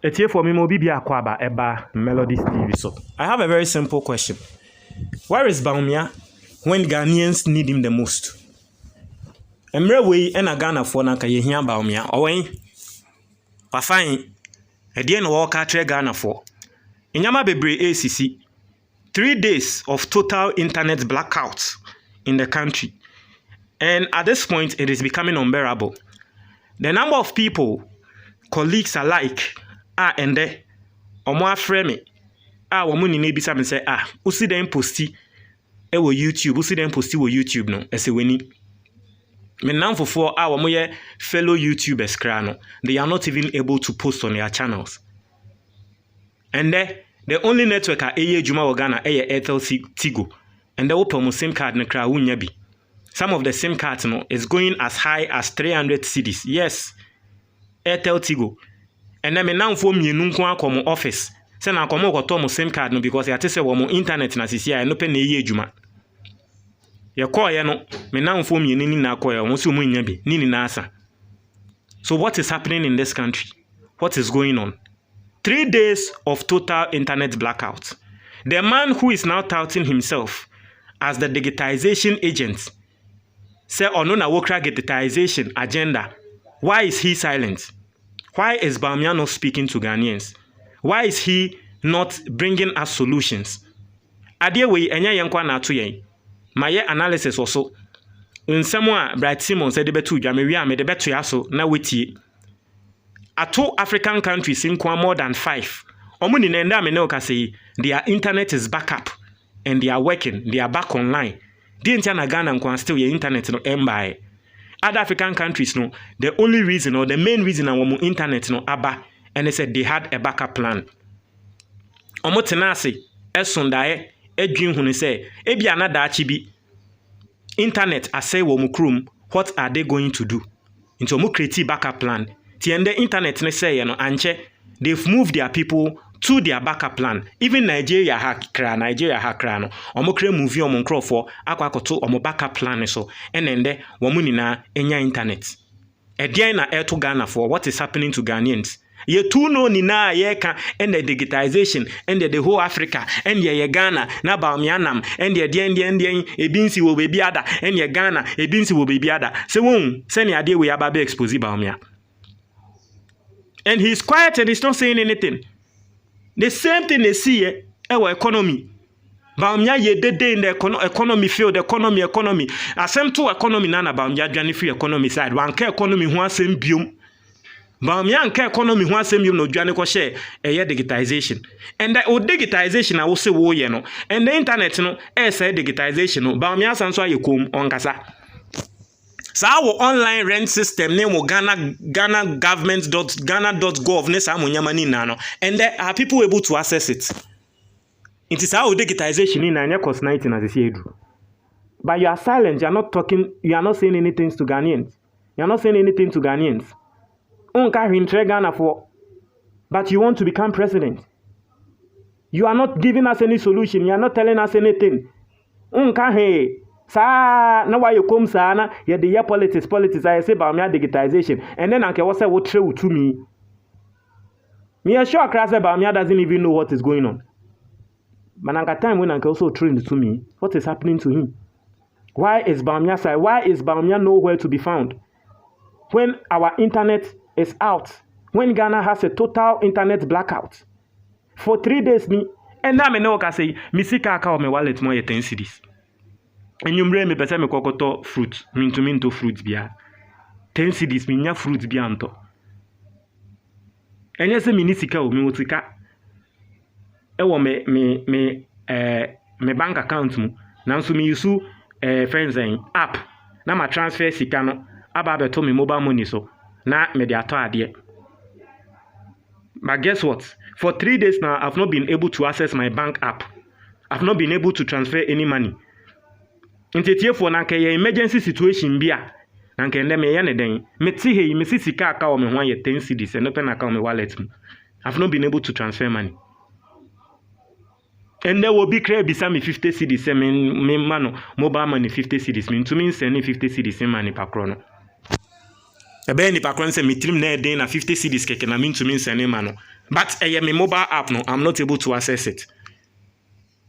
Etie for me mo bibia akwaba eba Melodies TV so. I have a very simple question. Where is Bawumia when Ghanaians need him the most? Emre we na Ghana for na ka yehia Bawumia. Owen. Pa fine. Ede na wo ka tre Ghana for. Inyama bebre ACC. 3 days of total internet blackout in the country. And at this point it is becoming unbearable. The number of people, colleagues alike, and there, omo afre me, womu ni nebisa me say, usi den posti, wo YouTube, usi den posti wo YouTube no, ese weni. Me namfofo womu ye fellow YouTubers kra no, they are not even able to post on their channels. And there, the only network eye juma wo Ghana eye Airtel Tigo, and the open SIM card ne kra wunya bi. Some of the SIM cards no is going as high as 300 cedis. Yes, Airtel Tigo. And then me now for me nko akomo office. Say na akomo ko mo SIM card no because ya tese wo mo internet na sisi ya no pe na ye adwuma. Ye call ye no me now for me ni na call ye wo so mo nya bi ni na asa. So what is happening in this country? What is going on? 3 days of total internet blackout. The man who is now touting himself as the digitization agent say ono na wokra digitization agenda. Why is he silent? Why is Bawumia not speaking to Ghanaians? Why is he not bringing us solutions? Adie we enya yenkwa na ato yen. Maye analysis also. Nsemo a Bright Simon said de betu dwa me wi a me de betu aso na wetie. Ato African countries in more than 5. Omo ni nenda me ne say their internet is back up and they are working, they are back online. The entire Ghana and still your internet no embaye. Other African countries no, the only reason or the main reason our internet no aba and they said they had a backup plan. Omo tenase esondae edwin hunu say ebi anada achi bi internet asay wo mu krum, what are they going to do? Into omo create backup plan. Ti ende internet ne say no anche they've moved their people to their backup plan. Even Nigeria hakra no. Omo kre movie omo nkrofo akwakoto omo backup plan so. Enende womu nyina enya internet. Edian na eto Ghana for what is happening to Ghanaians. Ye tu no nina ye ka and the digitization and the whole Africa and ye Ghana na Bawumia nam and ye dien ebinsi wo bebi ada and ye Ghana ebinsi wo bebi ada. Se won se ne ade we aba be expose Bawumia. And he's quiet and he's not saying anything. The same thing they see our economy. Bawumia ye dede in the economy field, economy. Asem to economy na Bawumia dwane free economy side. Wan ka economy ho asem biom. Bawumia nka economy ho asem biom no dwane ko share digitization. And that digitization I will say wo ye no. And the internet no say digitization no. Bawumia san so ayekom onkasa. So our online rent system name Ghana government.ghana.gov ne sa monyama ni na no, and there are people able to access it. It is our digitization in anya cost 19 as you do. But you are silent, you are not talking, you are not saying anything to Ghanaians. You are not saying anything to Ghanaians. Unka hintre Ghana for, but you want to become president. You are not giving us any solution, you are not telling us anything. Unka he sa na why you come sa na ye the year politics I say Bawumia digitization and then anke what say what true to me sure crazy Bawumia doesn't even know what is going on. But anka time when anke also trained to me what is happening to him. Why is Bawumia side? Why is Bawumia nowhere to be found when our internet is out, when Ghana has a total internet blackout for 3 days me and now me no ka say me sika aka o me wallet mo ye 10 cedis. And you me pese me kokoto fruit, minto fruit bia. 10 cedis mi nya fruit bia nto. Enye se mi ni sika o mi wotika. E wo me bank account mu. Nanso mi use friends app. Na ma transfer sika no aba beto me mobile money so. Na me de ato ade. But guess what? For 3 days now I've not been able to access my bank app. I've not been able to transfer any money. Ntetie for na nke emergency situation bia na nke ndem ye ne den meti he me sika aka o me ho ye 10 cedis and open account me wallet mu. I've not been able to transfer money. And there will be credit bisa me 50 cedis me mano mobile money 50 cedis me to me send 50 cedis money per chrono. ebe nipa kron say metrim na den na 50 cedis keke na mintumi nsene ma no but my mobile app no I'm not able to access it.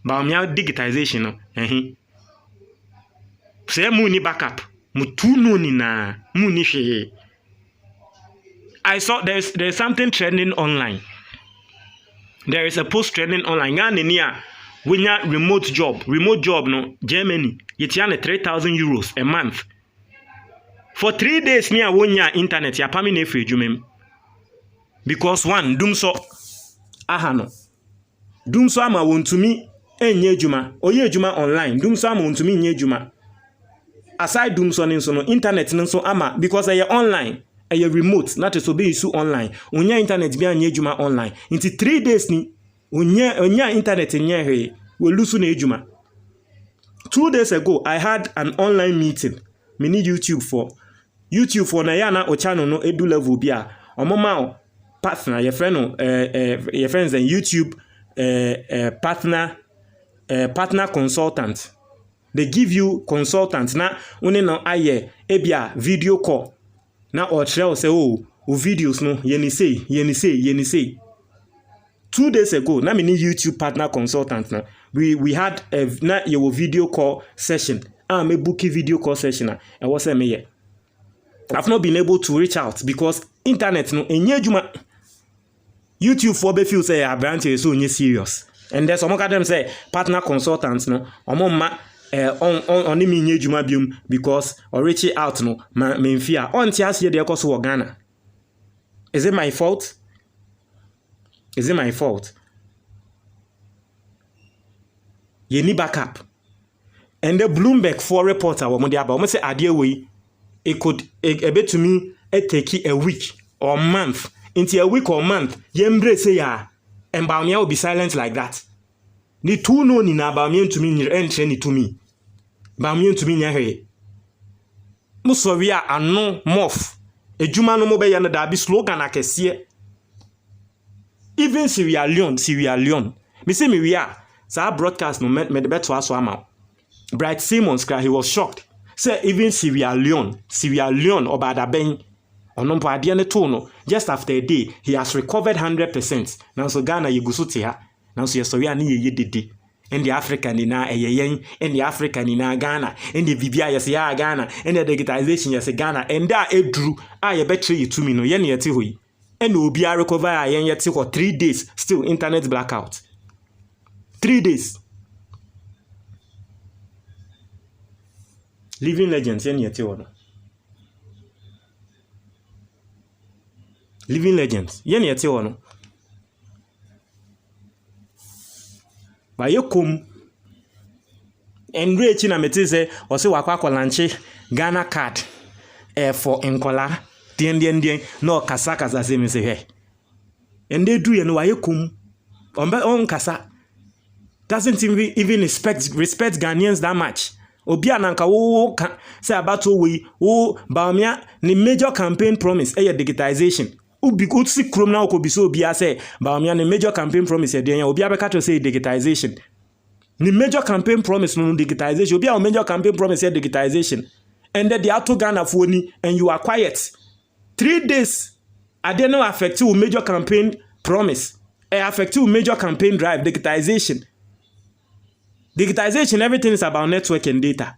Bawumia digitization no say mu ni backup mu tu no ni na mu ni hwe. I saw there's something trending online. There is a post trending online. Ghana ni a winya remote job no Germany yitia na 3,000 euros a month. For 3 days ni a wonya internet ya pami na free adwumem. Because one dumso no. Dumso ama wontumi enye adwuma. Oye adwuma online. Dumso ama wontumi enye adwuma. Aside dumso ni nso no internet ni nso ama because they are online. A remote not to be isu online onya internet bi anya ejuma online into 3 days ni onya internet nya he we lusu na ejuma. 2 days ago I had an online meeting me need YouTube for na ya na o channel no edu level bi a omoma o partner your friend no your friends and YouTube partner consultant. They give you consultants na one no aye ebia video call na or trail say o videos no yeni say 2 days ago na me ni YouTube partner consultant na we had a na your video call session me bookie video call session e was say me here. I've not been able to reach out because internet no enye adwuma. YouTube for be feel say a branch is so onye serious and there's some them say partner consultants no omoma on me nye juma bium because or reach out no me fear on ti ase de ekoso wo Ghana. Is it my fault? You need backup. And the Bloomberg for reporter wo mo de aba mo say ade we it could a bit to me it take a week or month into a week or month ye embrace ya and Bawumia will be silent like that. Ni tu no ni na Bawumia to me entre ni to me. Bawumia to me nya he. Mo so wi a ano mof. Ejuma no mo be ya na da bi slogan akese. Even Sierra Leone. Me say me wi a sa broadcast no me de beto aso ama. Bright Simmons cry he was shocked. Say even Sierra Leone obada ben onompo ade ne to no just after a day he has recovered 100%. Now so Ghana yigusuti ha. Now so yesoria ne ye dede. In the African in in the African in Ghana, in the Bibia yes ya Ghana, in the digitization yes Ghana, and that drew I betray you to me no yen yeti hui. And will be a recover yen yeti for 3 days still internet blackout. 3 days. Living legends yen yeti ono. Living legends yen yeti ono. Ba yekom enre chi na meteze o se wakwa kwalanche Ghana card for enkola dien no kasa se me se he ende du ye no wa yekom on kasa doesn't even respect Ghanaians that much. Obi ananka wo say about we wo Bawumia ni major campaign promise digitization. Ubi could see Chrome now could be so be say Bawumia the major campaign promise obi abeka to say digitization. The major campaign promise no digitization. Obi a major campaign promise digitization. And then the auto Ghana phone and you are quiet. 3 days I didn't know affect you major campaign promise. Affect you major campaign drive digitization. Digitization everything is about network and data.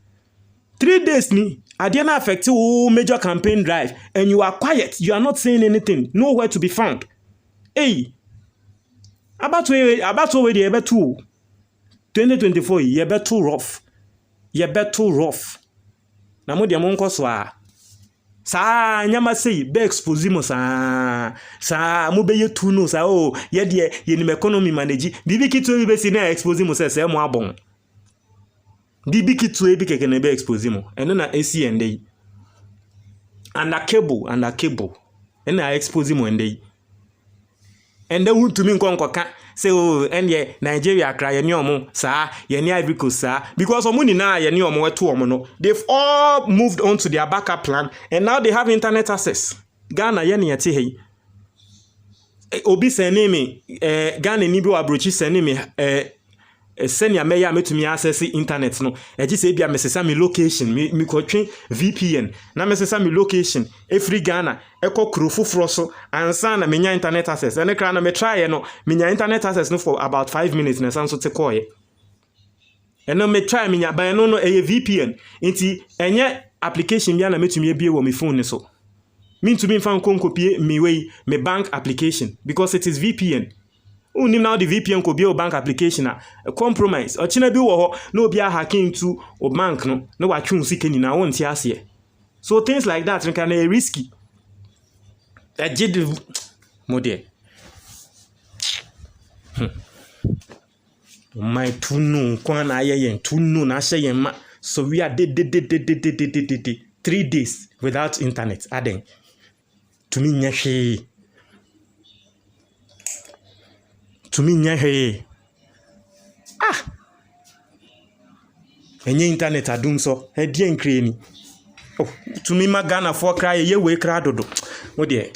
3 days ni I didn't affect you major campaign drive and you are quiet. You are not saying anything. Nowhere to be found. Hey, about where the about 2024 you be too rough. You be too rough. Na mo de mo nko so a. Sa nyama sei be expose mo sa mo be yetu no sa o ye de ye ni economy manage. Bibi kitu be si na expose mo se mo abon. Bibi kitu e bi keke na be expose mo. Eno na AC ende. Under cable. Eno na expose mo ende. Ende wu to me nko ka say oh enye Nigeria kra ye ni omo sa ye ni Ivory Coast sa because omo ni na ye ni omo wetu omo no they've all moved on to their backup plan and now they have internet access. Ghana ye ni yete hey obi se ni me Ghana ni bi wa brochi se ni me senia meya metumi access internet no eji se bia mesesa me location me kotwe VPN na mesesa me location free Ghana eko kro foforo so ansa na menya internet access ene kra na me try no menya internet access no for about 5 minutes na sanso te call ye eno me try menya ba no eye VPN nti enye application bia na metumi ebie wo me phone so me to me fan konkopie me way me bank application because it is VPN. Unim now the VPN could be a bank application a compromise. Or china bi wo no be a hacking to o bank no wa tun sike ni na won ti ase. So things like that can be risky. Agid model. My tunu kwa na ayen tunu na hye yen ma so we are 3 days without internet aden to me nyahwe to me nyahwe enye internet adum so e die nkre ni oh to me magana for cry ye we kra dodo wo de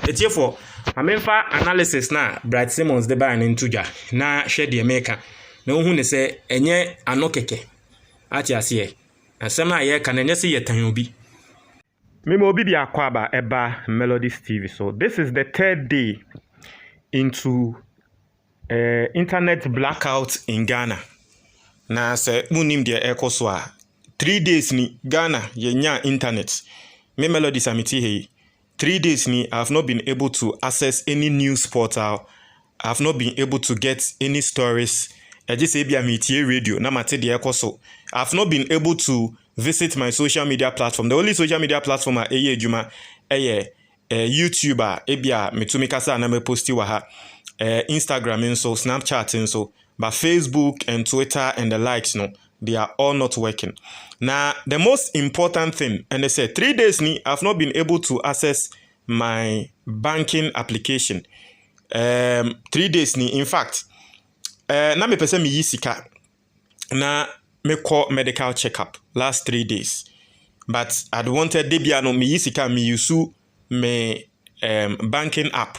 etiefo amemfa analysis na Bright Simmons de ba na ntuja na hwe de meka na ohu ne se enye anokeke ati ase asem na ye kan enye se ye tan obi Mimo obi bi akwaba eba Melodies TV. So this is the 3rd day into internet blackout in Ghana. Na se munim de ekoso a 3 days ni Ghana yenya internet. Me Melodies amiti hey. 3 days ni I have not been able to access any news portal. I have not been able to get any stories. I just say be amiti radio na mate de ekoso. I have not been able to visit my social media platform. The only social media platform a ejuma YouTuber ebia metumi kasa na me posti wa ha Instagram and so Snapchat and so but Facebook and Twitter and the likes no they are all not working. Now the most important thing and they said 3 days ni I've not been able to access my banking application. 3 days ni in fact na me pese mi yisika na me call medical checkup last 3 days. But I wanted debia no me yisika me use me banking app.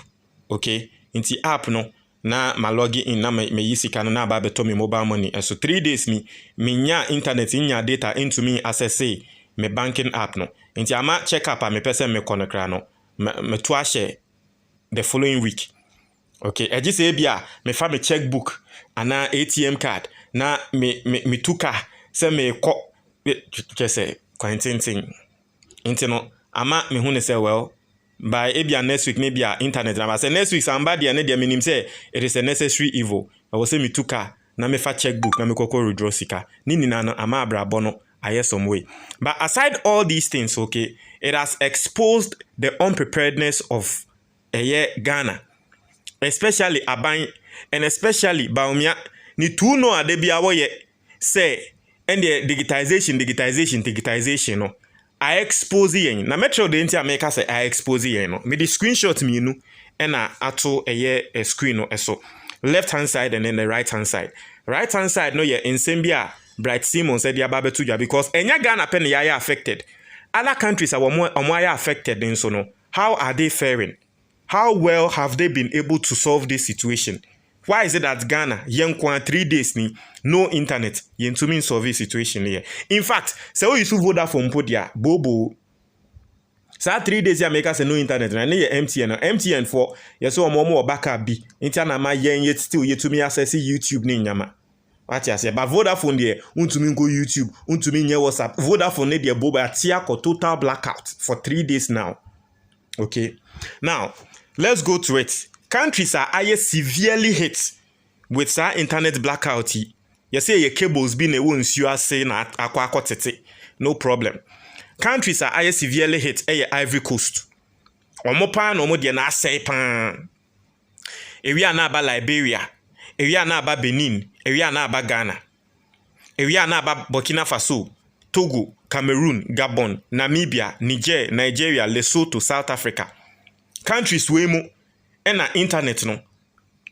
Okay? Inti app no na ma log in na me yisika no na ba beto me mobile money. And so 3 days me nya internet nya data into me access me banking app no. Inti ama checkup a me pese me konekra no. Me to share the following week. Okay, I just say bia me fa me checkbook ana ATM card na me tuka se me ko just say quarantine intino ama me hu ne say well by ebia next week maybe internet na say next week somebody and dey menim say it is a necessary evil I will say me tuka na me fa checkbook na me kokoro withdraw sika ni na no ama abrabo no aye some way. But aside all these things, okay, it has exposed the unpreparedness of Ghana, especially Aban and especially Bawumia. Ni tu no adebia wo ye say and the digitization no I expose yen na metro de ntia make say I expose yen no me the screenshot me nu and ato a screen no eso left hand side and then the right hand side no ye nsem bia Bright Simmons said ya babetu ja because enya Ghana pen ya affected other countries are more affected in so no how are they faring? How well have they been able to solve this situation? Why is it that Ghana, yenkwa 3 days ni, no internet, yentumi solve this situation here? In fact, say we use Vodafone podia, bobo. Sa 3 days ya make us no internet, na ye MTN for, yeso omo backup bi, internet ma yen yet still yetumi access YouTube ni nyama. What you say? But Vodafone there, untumi go YouTube, untumi nye WhatsApp. Vodafone ne there bobo atia ko total blackout for 3 days now. Okay. Now, let's go to it. Countries are severely hit with that internet blackout. You say your cables been a wounds you are saying at aqua. No problem. Countries are severely hit Ivory Coast. Omopa no mo de na say pan. Area na ba Liberia, area na ba Benin, area na ba Ghana. Area na ba Burkina Faso, Togo, Cameroon, Gabon, Namibia, Niger, Nigeria, Lesotho, South Africa. Countries we mo and internet no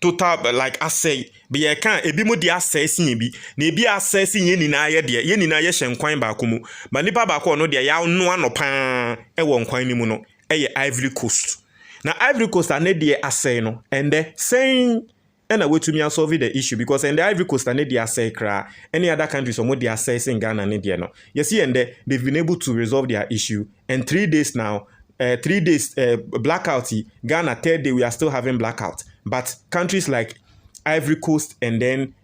total like I say be ye can ebi mo di access yin bi na ebi access yin ni na ye de ye ni na ye hyenkwan ba ko mu ba nipa ba ko no de ya no anopa e wo nkwan ni mu no e ye Ivory Coast na Ivory Coast ane de assay no and the saying and a way to me solve the issue because in the Ivory Coast and they are any other countries or more they are saying Ghana and India no. You see, and they've been able to resolve their issue. And 3 days now, 3 days blackout. Ghana 3rd day we are still having blackout. But countries like Ivory Coast and then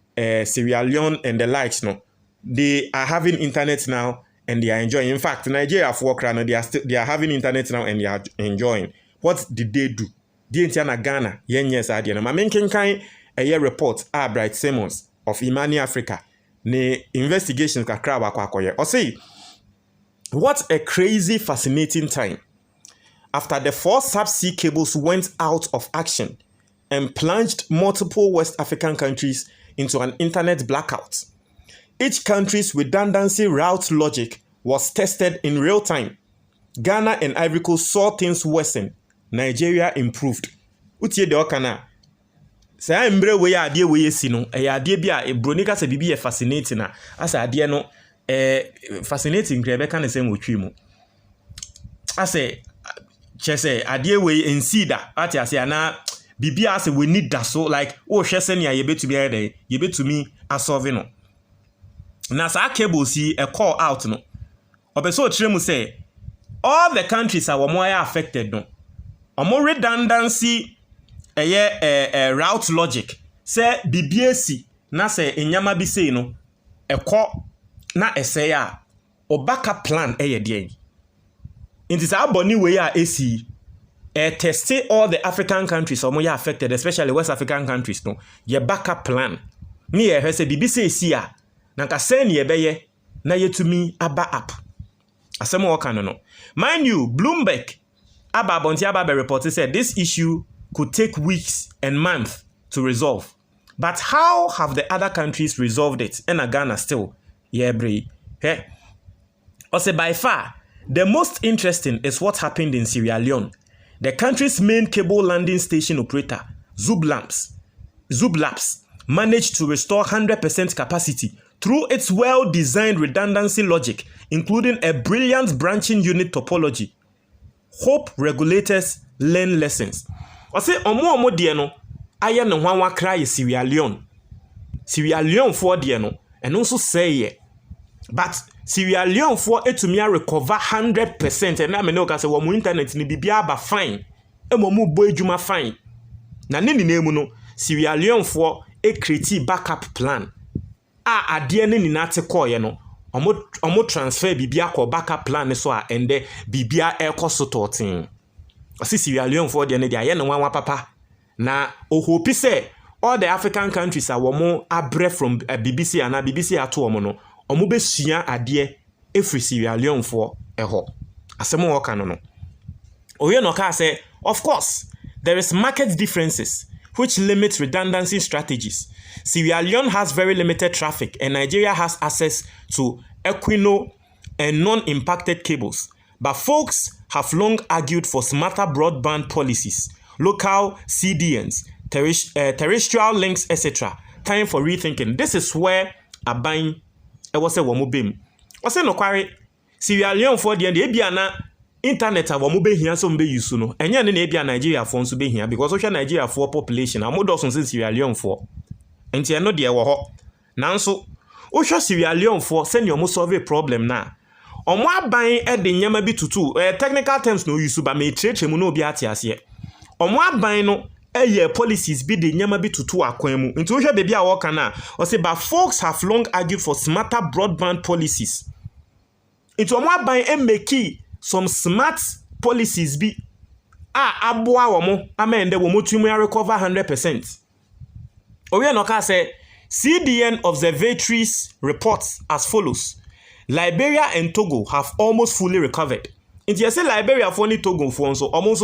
Sierra Leone and the likes, no, they are having internet now and they are enjoying. In fact, Nigeria for Ghana, they are having internet now and they are enjoying. What did they do? The Indiana Ghana, yes, I did. My main kind a year report, Bright Simmons of Imani Africa, ne investigation kakra wakwakoye. Or say, what a crazy, fascinating time. After the 4 subsea cables went out of action and plunged multiple West African countries into an internet blackout. Each country's redundancy route logic was tested in real time. Ghana and Ivory Coast saw things worsen. Nigeria improved. Utie de okana. Say mbre we ade we si no. E ade bia e bronika se bibi e fascinating na. Asa ade no fascinating grebe kan se nwotwi mu. Ase chese ade we ensida. Ati ase ana bibi ase we need that so like o hwese ne ye betumi ade ye betumi asolve no. Na sa cable si e call out no. Obeso kire mu say all the countries are more affected no. Omo redundancy route logic say BBAC na say enyama bi sei no ekọ na esey a obaka plan de inti sa aboni we a esi test all the African countries omo ya affected especially West African countries no ye backup plan ni ye hwese BBC esi a na ka say ne ye beye na yetumi aba up asem wo kan no mind you Bloomberg Abba reporter said this issue could take weeks and months to resolve. But how have the other countries resolved it? And Ghana still, yeah, Bray. Hey. Also, by far, the most interesting is what happened in Sierra Leone. The country's main cable landing station operator, Zublaps, managed to restore 100% capacity through its well-designed redundancy logic, including a brilliant branching unit topology. Hope regulators learn lessons. I say omo de no aye ne hwanwa kra Sierra Leone. Sierra Leone for de no and also say but Sierra Leone for etumi recover 100% and na me no ka say wo mu internet ni bibia ba fine. E mo mu bo adwuma fine. Na ne ni nemu no Sierra Leone for create backup plan. Ade ne ni na te call no. Omo transfer bibia ko backup plan so a ende bibia ekoso totin. Osi Sierra Leone for de ne dia ye ne wanwa papa na ohopi say all the African countries are womo abre from BBC and BBC ato omo no omo besua ade efri Sierra Leone for eho asem wo kan no oye no ka say of course there is market differences which limit redundancy strategies. Sierra Leone has very limited traffic and Nigeria has access to Equino and non-impacted cables. But folks have long argued for smarter broadband policies, local CDNs, terrestrial links, etc. Time for rethinking. This is where Aban was a womubim. Was a no quarry. Sierra Leone for the Ebiana internet a womube here some be use no. And yan in Ebia Nigeria for to be here because social Nigeria for population. I'm more dozen Sierra Leone for. And you know dear wo. Nanso Osho Sierra Leone for send your most solve a problem na. Omo aban e de nyama bi tutu. Technical terms no use ba me treche mu no bi atiase. Omo aban no ye policies bi de nyama bi tutu akwan mu. Nti ohwe bebi a wo kana o say but folks have long argued for smarter broadband policies. Nti omo aban e make some smart policies bi aboa wo mo amende wo mo tumi recover 100%. Owe no ka say CDN observatories reports as follows. Liberia and Togo have almost fully recovered. Inti say Liberia for ni Togo for so almost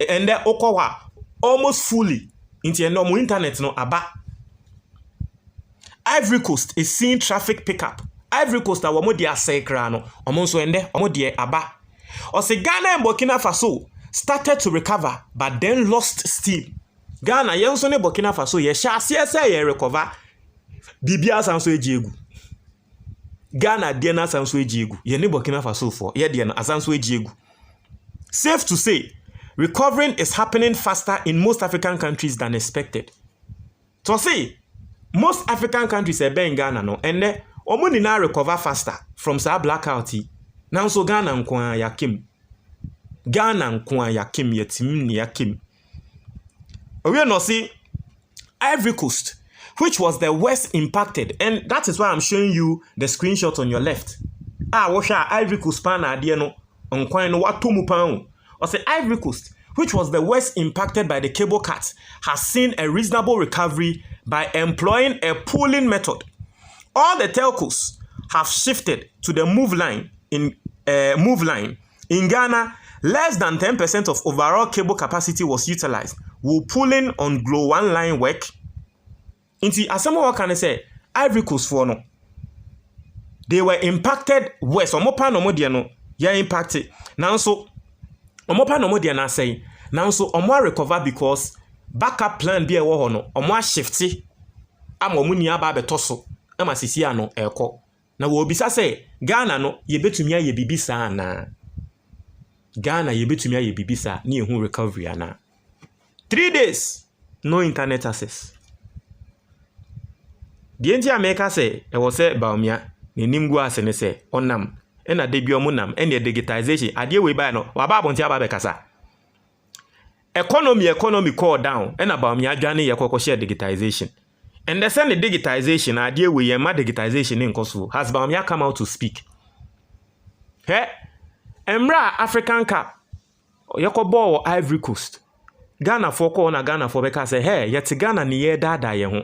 and there okowa almost fully. Inti no mo internet no aba. Ivory Coast is seeing traffic pickup. Ivory Coast awo mo dia sekra no omonso ende omo dia aba. O say Ghana and Burkina Faso started to recover but then lost steam. Ghana yenso ne Burkina Faso ye sha say ye recover. Bibia sanso ejiegu. Ghana de na sanso ejiegu. Ye ne Burkina Faso for ye de na sanso ejiegu. Safe to say, recovering is happening faster in most African countries than expected. To say most African countries in Ghana no and then omuni na recover faster from sa blackout. Now so Ghana nkwa yakim. Ghana nkwa yakim yetim ni yakim. We no see Ivory Coast, which was the worst impacted, and that is why I'm showing you the screenshot on your left. Washa Ivory Coast pan ade no nkwan no watomu pan. Or say Ivory Coast, which was the worst impacted by the cable cut, has seen a reasonable recovery by employing a pooling method. All the telcos have shifted to the move line. In Ghana, less than 10% of overall cable capacity was utilized. Will pooling on Glow One line work? Inti asamo can say Ivory Coast for no. They were impacted worse. Omopa no mo no impacted. Now so omopa no mo na say now so omo recover because backup plan be e wo ho no omo shifty ama omo ni aba beto so ama sisi ano eko na wo bisa say Ghana no ye betumi aye bibisa na Ghana ye betumi aye bibisa na ehun recovery ana 3 days no internet access. The India America say e was say Bawumia ni nimgu asene say onam ena debi omunam ene digitization ade we buy no waba abonti aba bekasa economy call down ena Bawumia adwane ye kokko share digitization and the send the digitization ade we ye ma digitization in koso has Bawumia come out to speak emra African Cup yakobo Ivory Coast Ghana for call na Ghana for beka say yet Ghana ni ye dada ye ho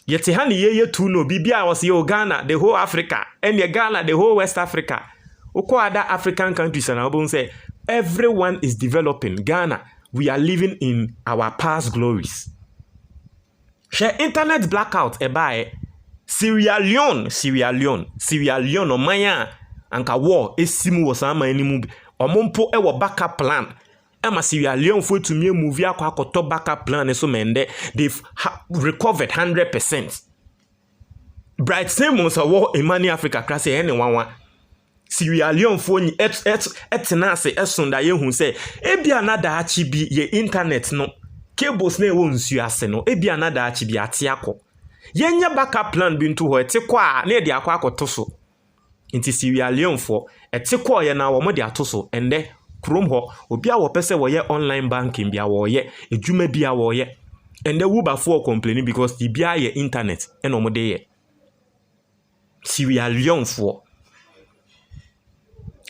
yet hani ye tu no bibia was yo Ghana the whole Africa and ye Ghana the whole West Africa oko other African countries and I say everyone is developing. Ghana, we are living in our past glories. Share internet blackout by Sierra Leone o maya anka war esimu wasama enimu omompo ewo backup plan. Ema Sierra Leone for to me movie akwa backup plan so mende they've recovered 100%. Bright Simmons a war in many Africa class anyone Sierra Leone for ni etena se esonda ye hu se ebia na da achi bi ye internet no cables na ewo nsu ase no ebia na da achi bi ate akọ yenya backup plan bi nto ho etekwa na e de akọ akoto so nti Sierra Leone for etekwa ye na wo mo de atoso ende krom ho obi a wo pese wo ye online banking bia wo ye edwuma bia wo ye ende wo ba for complaining because the bia ye internet eno mo de ye Sierra Leone for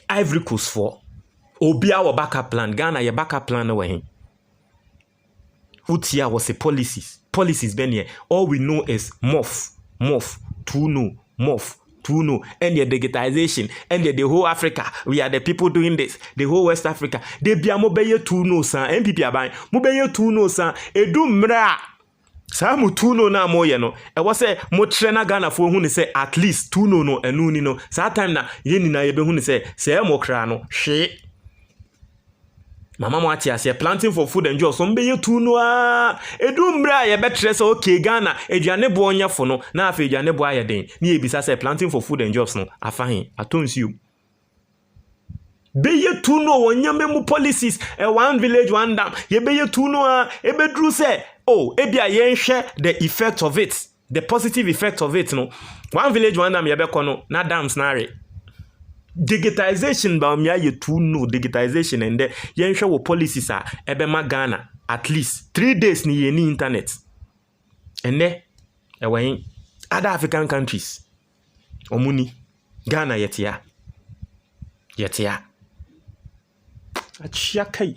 Ivory Coast for obi a wo backup plan Ghana ye backup plan no we Utia was a policies ben here. All we know is morph, and the digitization, and the whole Africa. We are the people doing this. The whole West Africa. They be a mobile to no san. MPP abai. Mobile to no san. Edu mra. Sa mu tuno na moye no. E was say mo trainer Ghana for who say at least tuno no enu ni no. Sa time na yeni na yebe who say mo kra no. She. Mama mwati ase planting for food and jobs. Sombe ye tuno a. Edu mbra ye betre se okay Ghana. Eduane bo onya fo no. Na afa eduane bo aye den. Ni ebisa say planting for food and jobs no. Afa hin. Atonsi you. Be ye tuno wonya memu policies. One village one dam. Ye be ye tuno a. Ebe dru se. Oh, ebia ye share the effect of it. The positive effect of it no. One village one dam ye be kono. Na dams na re. Digitization Bawumia ye too no digitization and the yen show policies are ebe ma Ghana at least 3 days ni ye ni internet and the other African countries omuni Ghana yetia achia kai